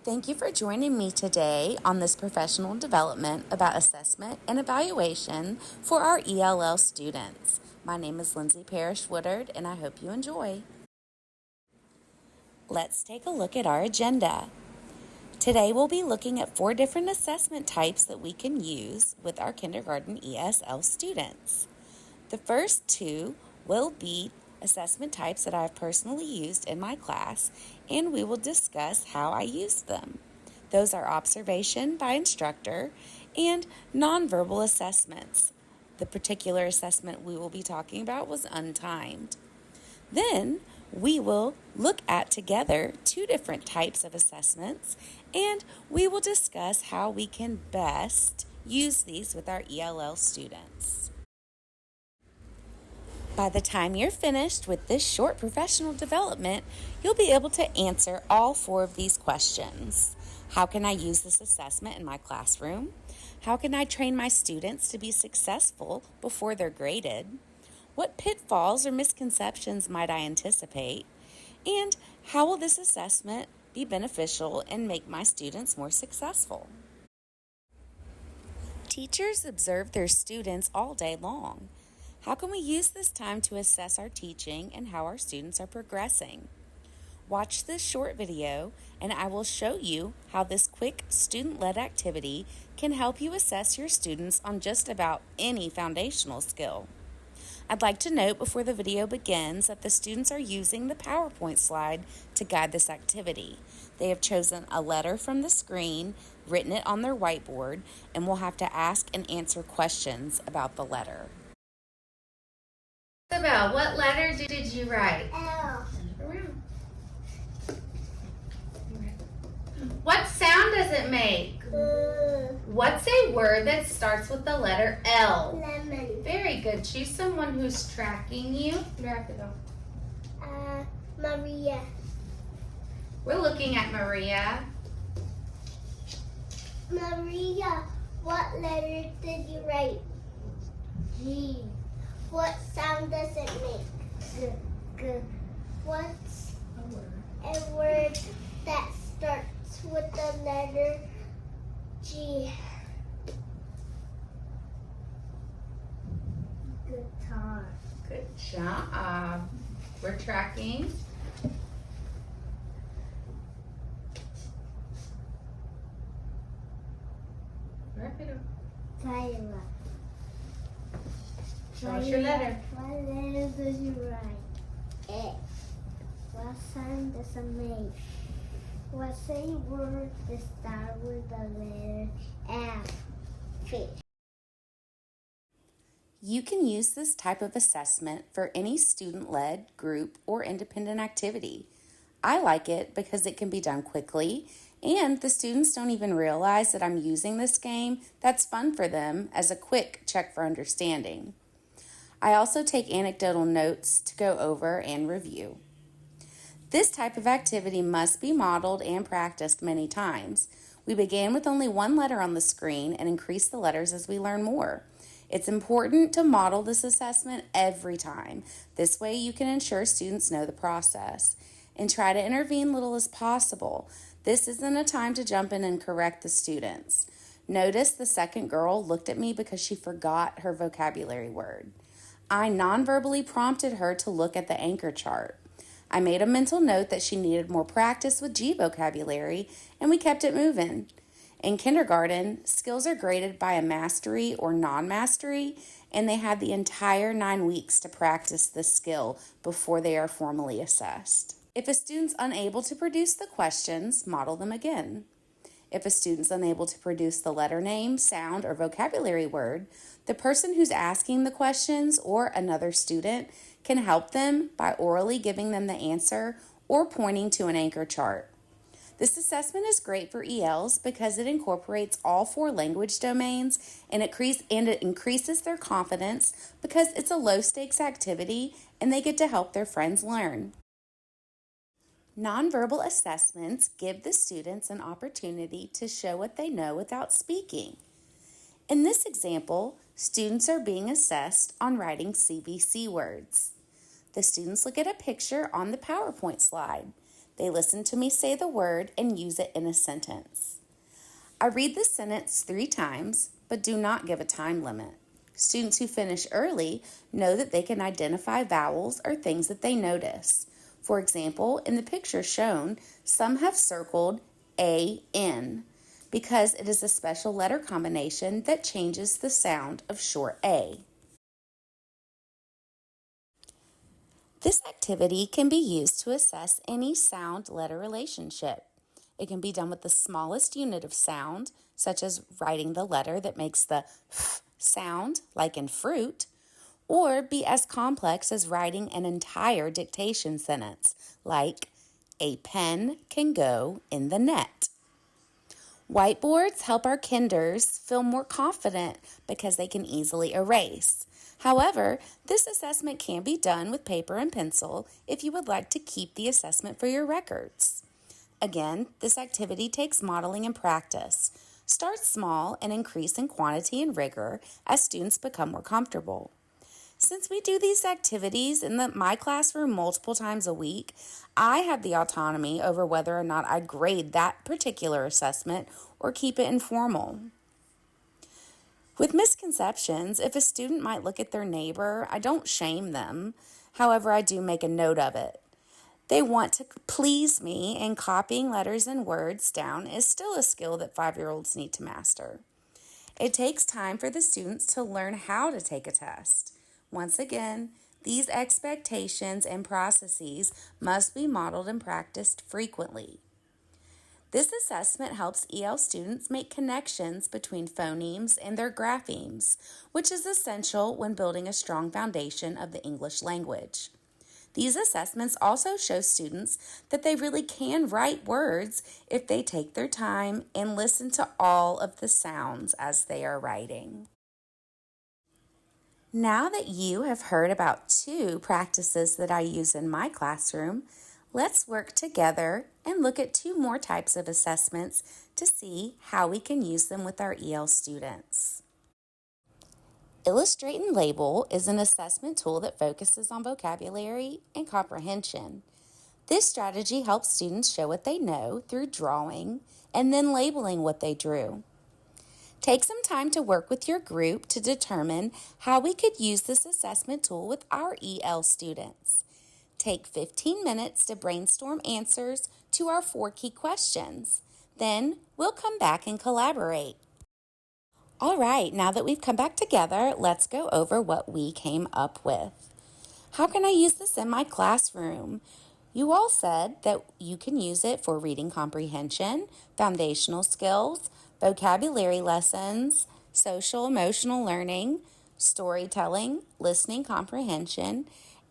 Thank you for joining me today on this professional development about assessment and evaluation for our ELL students. My name is Lindsay Parrish Woodard, and I hope you enjoy. Let's take a look at our agenda. Today we'll be looking at 4 different assessment types that we can use with our kindergarten ESL students. The first 2 will be assessment types that I've personally used in my class, and we will discuss how I use them. Those are observation by instructor and nonverbal assessments. The particular assessment we will be talking about was untimed. Then we will look at together 2 different types of assessments, and we will discuss how we can best use these with our ELL students. By the time you're finished with this short professional development, you'll be able to answer all 4 of these questions. How can I use this assessment in my classroom? How can I train my students to be successful before they're graded? What pitfalls or misconceptions might I anticipate? And how will this assessment be beneficial and make my students more successful? Teachers observe their students all day long. How can we use this time to assess our teaching and how our students are progressing? Watch this short video and I will show you how this quick student-led activity can help you assess your students on just about any foundational skill. I'd like to note before the video begins that the students are using the PowerPoint slide to guide this activity. They have chosen a letter from the screen, written it on their whiteboard, and will have to ask and answer questions about the letter. Isabel, what letter did you write? L. What sound does it make? What's a word that starts with the letter L? Lemon. Very good. Choose someone who's tracking you. Maria. We're looking at Maria. Maria, what letter did you write? G. What sound does it make? G. G. What's a word that starts with the letter G? Guitar. Good job. We're tracking. Tyler. Show us your letter. What letter did you write? X. What sound does it make? What's a word that starts with the letter F? Fish. You can use this type of assessment for any student-led, group, or independent activity. I like it because it can be done quickly, and the students don't even realize that I'm using this game that's fun for them as a quick check for understanding. I also take anecdotal notes to go over and review. This type of activity must be modeled and practiced many times. We began with only 1 letter on the screen and increase the letters as we learn more. It's important to model this assessment every time. This way you can ensure students know the process. And try to intervene little as possible. This isn't a time to jump in and correct the students. Notice the second girl looked at me because she forgot her vocabulary word. I non-verbally prompted her to look at the anchor chart. I made a mental note that she needed more practice with G vocabulary, and we kept it moving. In kindergarten, skills are graded by a mastery or non-mastery, and they have the entire 9 weeks to practice this skill before they are formally assessed. If a student's unable to produce the questions, model them again. If a student's unable to produce the letter name, sound, or vocabulary word, the person who's asking the questions or another student can help them by orally giving them the answer or pointing to an anchor chart. This assessment is great for ELs because it incorporates all 4 language domains and it increases their confidence because it's a low-stakes activity and they get to help their friends learn. Nonverbal assessments give the students an opportunity to show what they know without speaking. In this example, students are being assessed on writing CVC words. The students look at a picture on the PowerPoint slide. They listen to me say the word and use it in a sentence. I read the sentence 3 times, but do not give a time limit. Students who finish early know that they can identify vowels or things that they notice. For example, in the picture shown, some have circled A-N because it is a special letter combination that changes the sound of short A. This activity can be used to assess any sound-letter relationship. It can be done with the smallest unit of sound, such as writing the letter that makes the f sound, like in fruit, or be as complex as writing an entire dictation sentence, like a pen can go in the net. Whiteboards help our kinders feel more confident because they can easily erase. However, this assessment can be done with paper and pencil if you would like to keep the assessment for your records. Again, this activity takes modeling and practice. Start small and increase in quantity and rigor as students become more comfortable. Since we do these activities in my classroom multiple times a week, I have the autonomy over whether or not I grade that particular assessment or keep it informal. With misconceptions, if a student might look at their neighbor, I don't shame them. However, I do make a note of it. They want to please me, and copying letters and words down is still a skill that 5-year-olds need to master. It takes time for the students to learn how to take a test. Once again, these expectations and processes must be modeled and practiced frequently. This assessment helps EL students make connections between phonemes and their graphemes, which is essential when building a strong foundation of the English language. These assessments also show students that they really can write words if they take their time and listen to all of the sounds as they are writing. Now that you have heard about 2 practices that I use in my classroom, let's work together and look at 2 more types of assessments to see how we can use them with our EL students. Illustrate and Label is an assessment tool that focuses on vocabulary and comprehension. This strategy helps students show what they know through drawing and then labeling what they drew. Take some time to work with your group to determine how we could use this assessment tool with our EL students. Take 15 minutes to brainstorm answers to our 4 key questions. Then we'll come back and collaborate. All right, now that we've come back together, let's go over what we came up with. How can I use this in my classroom? You all said that you can use it for reading comprehension, foundational skills, vocabulary lessons, social emotional learning, storytelling, listening comprehension,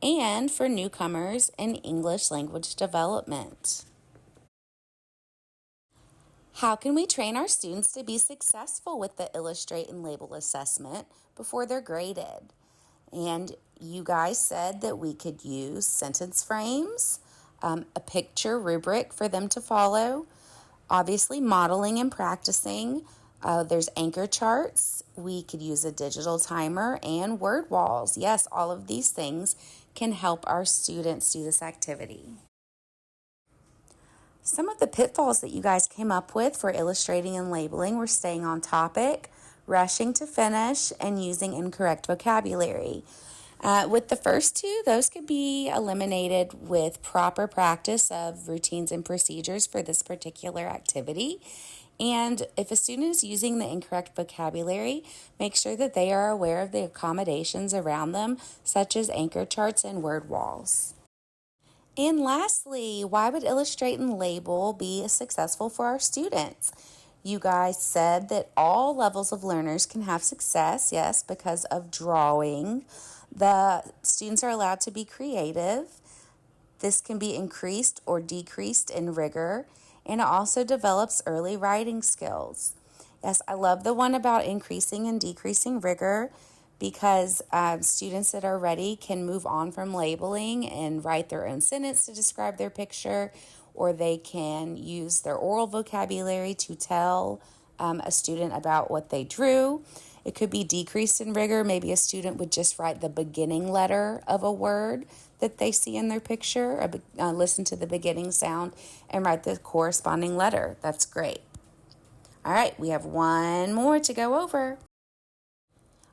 and for newcomers in English language development. How can we train our students to be successful with the Illustrate and Label assessment before they're graded? And you guys said that we could use sentence frames, a picture rubric for them to follow, obviously modeling and practicing. There's anchor charts. We could use a digital timer and word walls. Yes, all of these things can help our students do this activity. Some of the pitfalls that you guys came up with for illustrating and labeling were staying on topic, rushing to finish, and using incorrect vocabulary. With the first 2, those could be eliminated with proper practice of routines and procedures for this particular activity. And if a student is using the incorrect vocabulary, make sure that they are aware of the accommodations around them, such as anchor charts and word walls. And lastly, why would Illustrate and Label be successful for our students? You guys said that all levels of learners can have success, yes, because of drawing. The students are allowed to be creative. This can be increased or decreased in rigor, and it also develops early writing skills. Yes, I love the one about increasing and decreasing rigor because students that are ready can move on from labeling and write their own sentence to describe their picture, or they can use their oral vocabulary to tell a student about what they drew. It could be decreased in rigor. Maybe a student would just write the beginning letter of a word that they see in their picture, listen to the beginning sound, and write the corresponding letter. That's great. All right, we have one more to go over.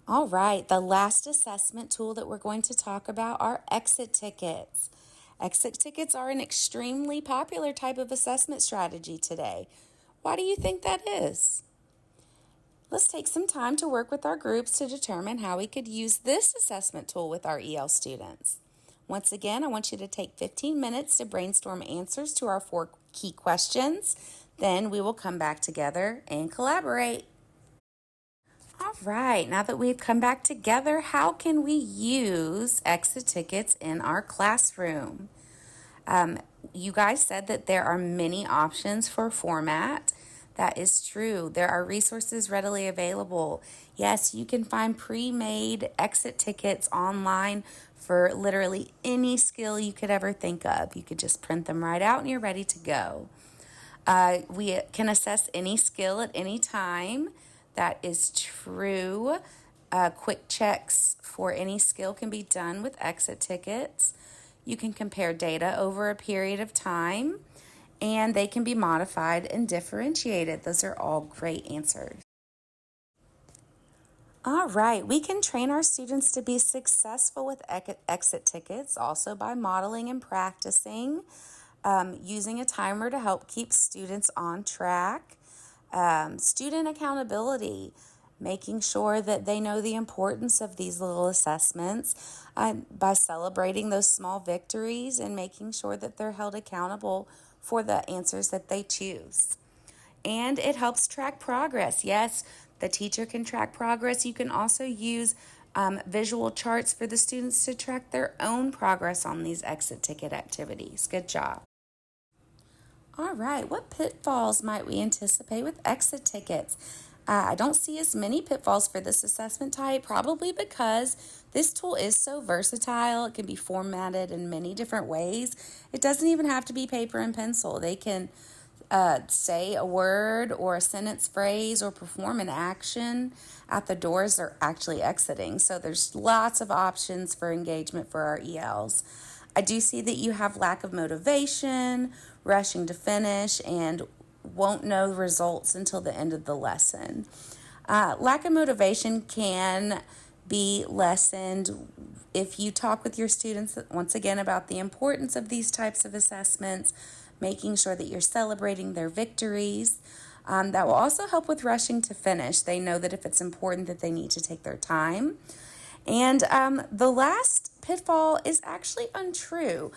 All right, the last assessment tool that we're going to talk about are exit tickets. Exit tickets are an extremely popular type of assessment strategy today. Why do you think that is? Let's take some time to work with our groups to determine how we could use this assessment tool with our EL students. Once again, I want you to take 15 minutes to brainstorm answers to our 4 key questions. Then we will come back together and collaborate. All right, now that we've come back together, how can we use exit tickets in our classroom? You guys said that there are many options for format. That is true. There are resources readily available. Yes, you can find pre-made exit tickets online for literally any skill you could ever think of. You could just print them right out and you're ready to go. We can assess any skill at any time. That is true. Quick checks for any skill can be done with exit tickets. You can compare data over a period of time, and they can be modified and differentiated. Those are all great answers. All right, we can train our students to be successful with exit tickets also by modeling and practicing, using a timer to help keep students on track. Student accountability, making sure that they know the importance of these little assessments by celebrating those small victories and making sure that they're held accountable for the answers that they choose. And it helps track progress. Yes, the teacher can track progress. You can also use visual charts for the students to track their own progress on these exit ticket activities. Good job. All right, what pitfalls might we anticipate with exit tickets? I don't see as many pitfalls for this assessment type, probably because this tool is so versatile. It can be formatted in many different ways. It doesn't even have to be paper and pencil. They can say a word or a sentence phrase or perform an action at the doors they're actually exiting. So there's lots of options for engagement for our ELs. I do see that you have lack of motivation, rushing to finish, and won't know the results until the end of the lesson. Lack of motivation can be lessened if you talk with your students once again about the importance of these types of assessments, making sure that you're celebrating their victories. That will also help with rushing to finish. They know that if it's important that they need to take their time. And the last pitfall is actually untrue.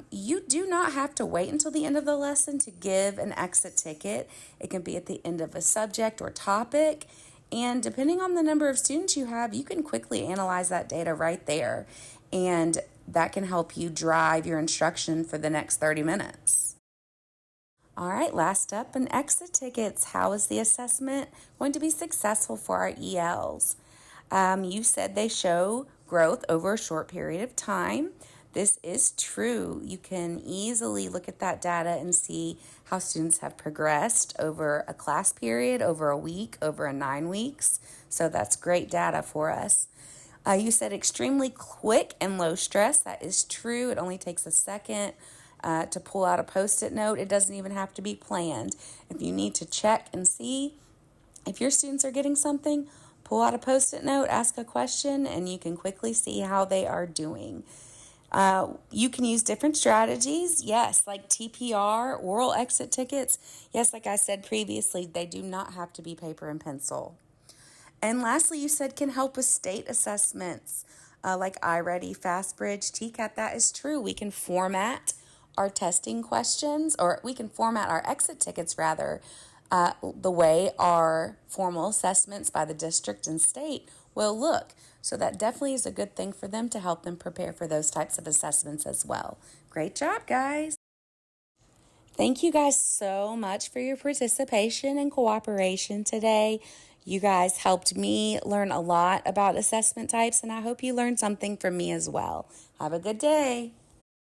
You do not have to wait until the end of the lesson to give an exit ticket. It can be at the end of a subject or topic. And depending on the number of students you have, you can quickly analyze that data right there. And that can help you drive your instruction for the next 30 minutes. All right, last up, an exit tickets. How is the assessment going to be successful for our ELs? You said they show growth over a short period of time. This is true. You can easily look at that data and see how students have progressed over a class period, over a week, over 9 weeks. So that's great data for us. You said extremely quick and low stress. That is true. It only takes a second to pull out a Post-it note. It doesn't even have to be planned. If you need to check and see if your students are getting something, pull out a Post-it note, ask a question, and you can quickly see how they are doing. You can use different strategies. Yes, like TPR, oral exit tickets. Yes, like I said previously, they do not have to be paper and pencil. And lastly, you said can help with state assessments like iReady, FastBridge, TCAT. That is true. We can format our testing questions, or we can format our exit tickets rather, the way our formal assessments by the district and state will look. So that definitely is a good thing for them to help them prepare for those types of assessments as well. Great job, guys. Thank you guys so much for your participation and cooperation today. You guys helped me learn a lot about assessment types, and I hope you learned something from me as well. Have a good day.